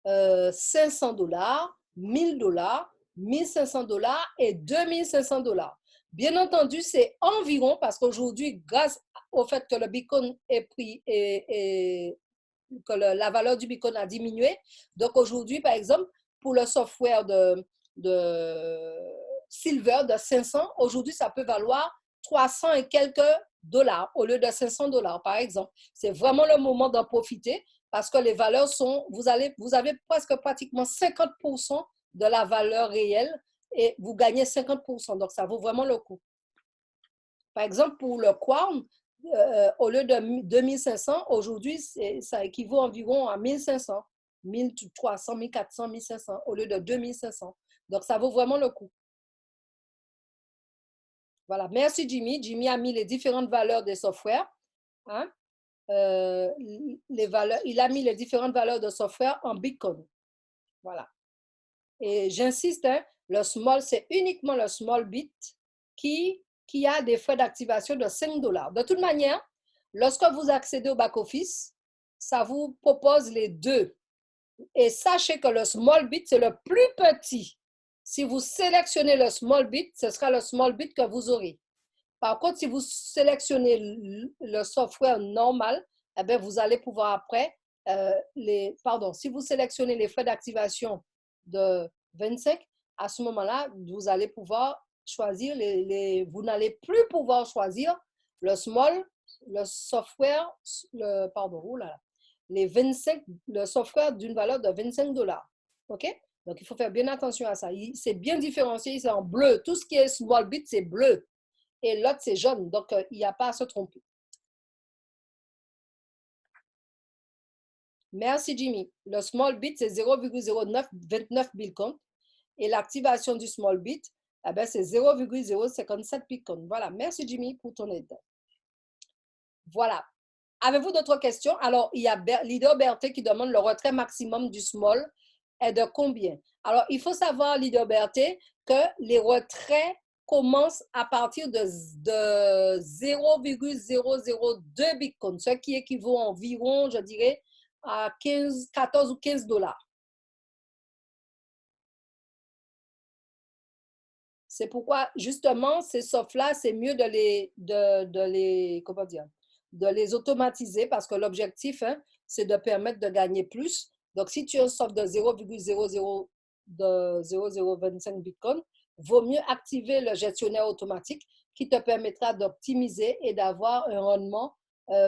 $, 500 $, 1000 $, 1500 $ et 2500 $. Bien entendu, c'est environ, parce qu'aujourd'hui, grâce au fait que le Bitcoin est pris et que la valeur du Bitcoin a diminué, donc aujourd'hui, par exemple, pour le software de Silver de 500, aujourd'hui, ça peut valoir 300 et quelques dollars au lieu de 500 $, par exemple. C'est vraiment le moment d'en profiter parce que les valeurs sont, vous avez presque pratiquement 50% de la valeur réelle et vous gagnez 50%. Donc, ça vaut vraiment le coup. Par exemple, pour le Quarm, au lieu de 2500, aujourd'hui, ça équivaut environ à 1500, 1300, 1400, 1500 au lieu de 2500. Donc, ça vaut vraiment le coup. Voilà. Merci, Jimmy. Jimmy a mis les différentes valeurs des softwares. Hein? Il a mis les différentes valeurs de software en Bitcoin. Voilà. Et j'insiste, hein, le small, c'est uniquement le small bit qui a des frais d'activation de 5 $. De toute manière, lorsque vous accédez au back-office, ça vous propose les deux. Et sachez que le small bit, c'est le plus petit. Si vous sélectionnez le small bit, ce sera le small bit que vous aurez. Par contre, si vous sélectionnez le software normal, eh bien, vous allez pouvoir après, si vous sélectionnez les frais d'activation de 25, à ce moment-là, vous allez pouvoir choisir vous n'allez plus pouvoir choisir le small, le software, les 25, le software d'une valeur de 25 $. OK? Donc, il faut faire bien attention à ça. C'est bien différencié, c'est en bleu. Tout ce qui est small bit, c'est bleu. Et l'autre, c'est jaune. Donc, il n'y a pas à se tromper. Merci, Jimmy. Le small bit, c'est 0,0929 bitcoin. Et l'activation du small bit, eh ben, c'est 0,057 bitcoin. Voilà. Merci, Jimmy, pour ton aide. Voilà. Avez-vous d'autres questions? Alors, il y a Leader Berthe qui demande le retrait maximum du small est de combien? Alors, il faut savoir, Leader Berthe, que les retraits commencent à partir de 0,002 bitcoins, ce qui équivaut environ, je dirais, à 14 ou 15 $. C'est pourquoi, justement, ces softs-là, c'est mieux de les automatiser parce que l'objectif, hein, c'est de permettre de gagner plus. Donc, si tu as un soft de 0,0025 bitcoin, vaut mieux activer le gestionnaire automatique qui te permettra d'optimiser et d'avoir un rendement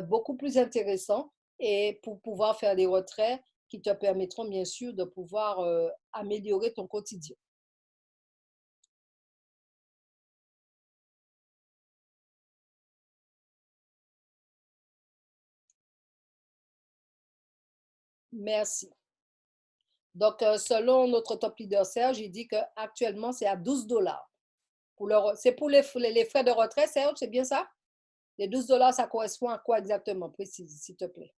beaucoup plus intéressant et pour pouvoir faire des retraits qui te permettront bien sûr de pouvoir améliorer ton quotidien. Merci. Donc, selon notre top leader Serge, il dit qu'actuellement, c'est à 12 dollars. C'est pour les frais de retrait, Serge, c'est bien ça? Les 12 dollars, ça correspond à quoi exactement? Précise, s'il te plaît.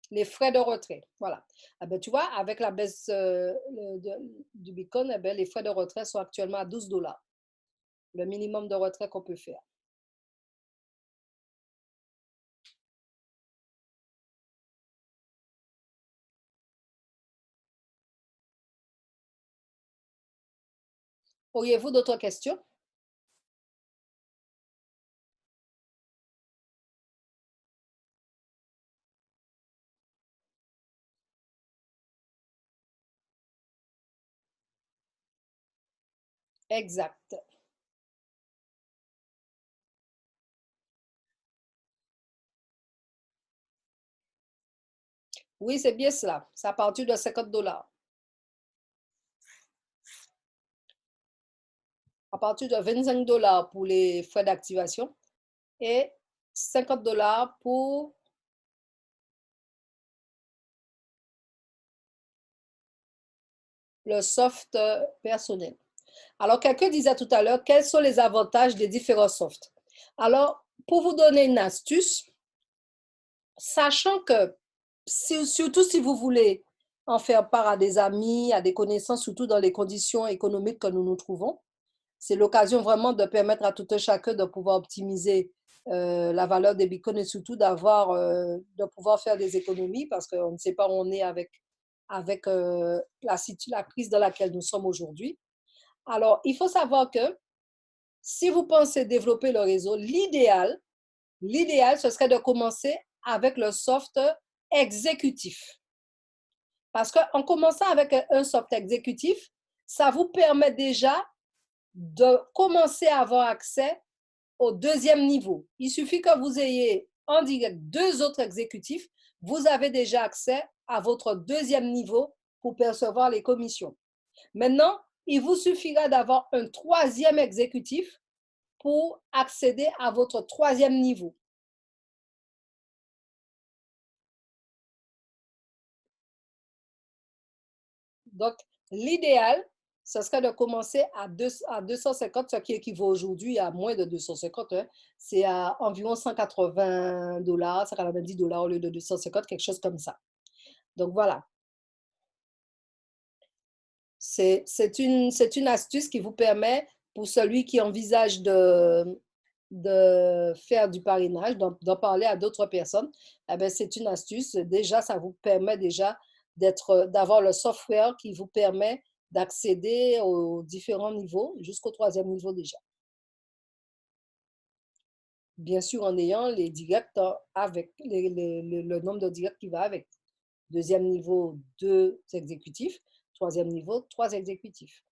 Les frais de retrait, voilà. Ah ben, tu vois, avec la baisse du Bitcoin, eh ben, les frais de retrait sont actuellement à 12 dollars. Le minimum de retrait qu'on peut faire. Auriez-vous d'autres questions? Exact. Oui, c'est bien cela. C'est à partir de 50 dollars. À partir de 25 dollars pour les frais d'activation et 50 dollars pour le soft personnel. Alors, quelqu'un disait tout à l'heure, quels sont les avantages des différents softs? Alors, pour vous donner une astuce, sachant que, surtout si vous voulez en faire part à des amis, à des connaissances, surtout dans les conditions économiques que nous nous trouvons, c'est l'occasion vraiment de permettre à tout un chacun de pouvoir optimiser la valeur des bitcoins et surtout de pouvoir faire des économies parce qu'on ne sait pas où on est avec la crise dans laquelle nous sommes aujourd'hui. Alors, il faut savoir que si vous pensez développer le réseau, l'idéal, ce serait de commencer avec le soft exécutif. Parce qu'en commençant avec un soft exécutif, ça vous permet déjà de commencer à avoir accès au deuxième niveau. Il suffit que vous ayez en direct 2 autres exécutifs, vous avez déjà accès à votre deuxième niveau pour percevoir les commissions. Maintenant, il vous suffira d'avoir un 3e exécutif pour accéder à votre 3e niveau. Donc, l'idéal, ce serait de commencer à 250, ce qui équivaut aujourd'hui à moins de 250. Hein. C'est à environ 180 dollars, 190 dollars au lieu de 250, quelque chose comme ça. Donc, voilà. C'est une astuce qui vous permet, pour celui qui envisage de faire du parrainage, d'en parler à d'autres personnes, eh bien, c'est une astuce. Déjà, ça vous permet déjà d'avoir le software qui vous permet d'accéder aux différents niveaux, jusqu'au 3e niveau déjà. Bien sûr, en ayant les directs avec le nombre de directs qui va avec. 2e niveau, 2 exécutifs. 3e niveau, 3 exécutifs.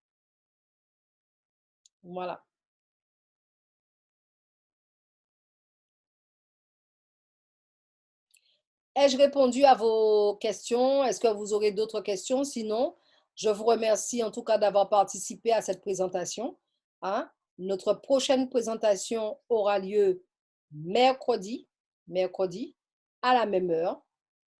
Voilà. Ai-je répondu à vos questions? Est-ce que vous aurez d'autres questions? Sinon, je vous remercie en tout cas d'avoir participé à cette présentation. Hein? Notre prochaine présentation aura lieu mercredi, mercredi à la même heure.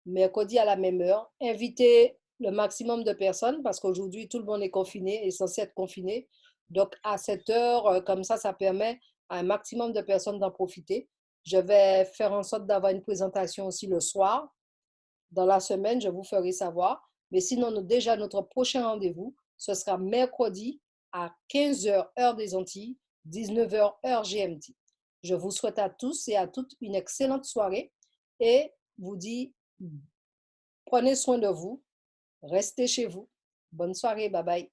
Mercredi à la même heure. Invitez le maximum de personnes parce qu'aujourd'hui, tout le monde est confiné, est censé être confiné. Donc, à cette heure, comme ça permet à un maximum de personnes d'en profiter. Je vais faire en sorte d'avoir une présentation aussi le soir. Dans la semaine, je vous ferai savoir. Mais sinon, déjà, notre prochain rendez-vous, ce sera mercredi à 15 heures, heure des Antilles, 19 heures, heure GMT. Je vous souhaite à tous et à toutes une excellente soirée et vous dis prenez soin de vous, restez chez vous. Bonne soirée, bye bye.